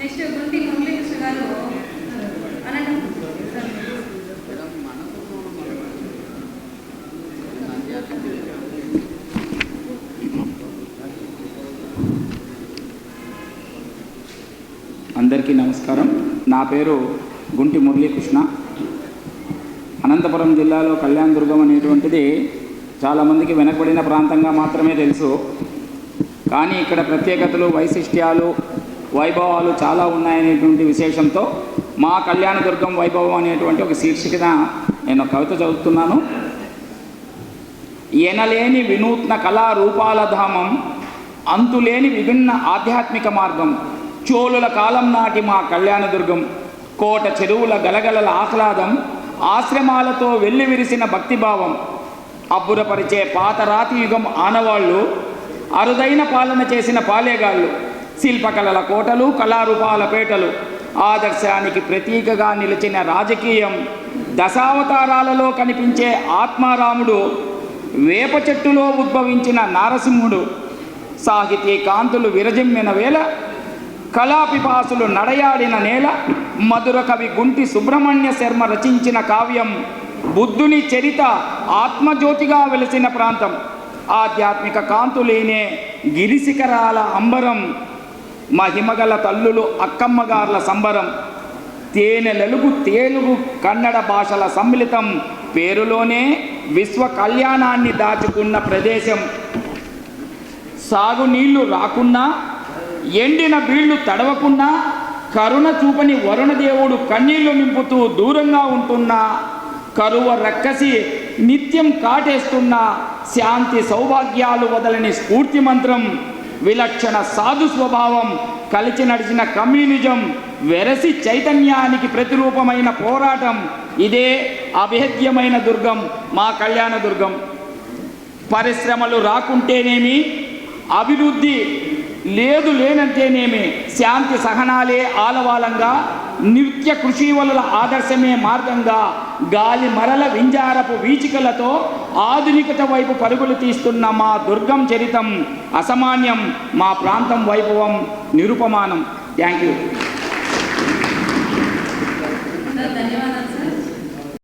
Next Gunti Muralikrishna గారు అందరికీ నమస్కారం. నా పేరు గుంటి మురళీకృష్ణ. అనంతపురం జిల్లాలో కళ్యాణదుర్గం అనేటువంటిది చాలామందికి వెనకబడిన ప్రాంతంగా మాత్రమే తెలుసు. కానీ ఇక్కడ ప్రత్యేకతలు, వైశిష్ట్యాలు, వైభవాలు చాలా ఉన్నాయనేటువంటి విశేషంతో మా కళ్యాణదుర్గం వైభవం అనేటువంటి ఒక శీర్షికన నేను కవిత చదువుతున్నాను. ఎనలేని వినూత్న కళారూపాల ధామం, అంతులేని విభిన్న ఆధ్యాత్మిక మార్గం, చోళుల కాలం నాటి మా కళ్యాణదుర్గం, కోట చెరువుల గలగలల ఆహ్లాదం, ఆశ్రమాలతో వెల్లివిరిసిన భక్తిభావం, అబ్బురపరిచే పాత రాతి యుగం ఆనవాళ్ళు, అరుదైన పాలన చేసిన పాలేగాళ్ళు, శిల్పకళల కోటలు, కళారూపాల పేటలు, ఆదర్శానికి ప్రతీకగా నిలిచిన రాజకీయం, దశావతారాలలో కనిపించే ఆత్మారాముడు, వేప చెట్టులో ఉద్భవించిన నారసింహుడు, సాహితీ కాంతులు విరజిమ్మిన వేళ, కళాపిపాసులు నడయాడిన నేల, మధుర కవి గుంటి సుబ్రహ్మణ్య శర్మ రచించిన కావ్యం, బుద్ధుని చరిత ఆత్మజ్యోతిగా వెలిసిన ప్రాంతం, ఆధ్యాత్మిక కాంతులేనే గిరిశిఖరాల అంబరం, మహిమగల తల్లులు అక్కమ్మగార్ల సంబరం, తేనెలలుగు తెలుగు కన్నడ భాషల సమ్మిళితం, పేరులోనే విశ్వ కళ్యాణాన్ని దాచుకున్న ప్రదేశం. సాగునీళ్లు రాకున్నా, ఎండిన బీళ్లు తడవకున్నా, కరుణ చూపని వరుణదేవుడు కన్నీళ్లు నింపుతూ దూరంగా ఉంటున్నా, కరువ రక్కసి నిత్యం కాటేస్తున్నా, శాంతి సౌభాగ్యాలు వదలని స్ఫూర్తి మంత్రం, విలక్షణ సాధు స్వభావం, కలిసి నడిచిన కమ్యూనిజం, వెరసి చైతన్యానికి ప్రతిరూపమైన పోరాటం, ఇదే అభేద్యమైన దుర్గం మా కళ్యాణదుర్గం. పరిశ్రమలు రాకుంటేనేమి, అభివృద్ధి లేనంటేనేమి, శాంతి సహనాలే ఆలవాలంగా, నిత్య కృషివలుల ఆదర్శమే మార్గంగా, గాలి మరల వింజారపు వీచికలతో ఆధునికత వైపు పరుగులు తీస్తున్న మా దుర్గం చరితం అసామాన్యం, మా ప్రాంతం వైభవం నిరుపమానం. Thank you.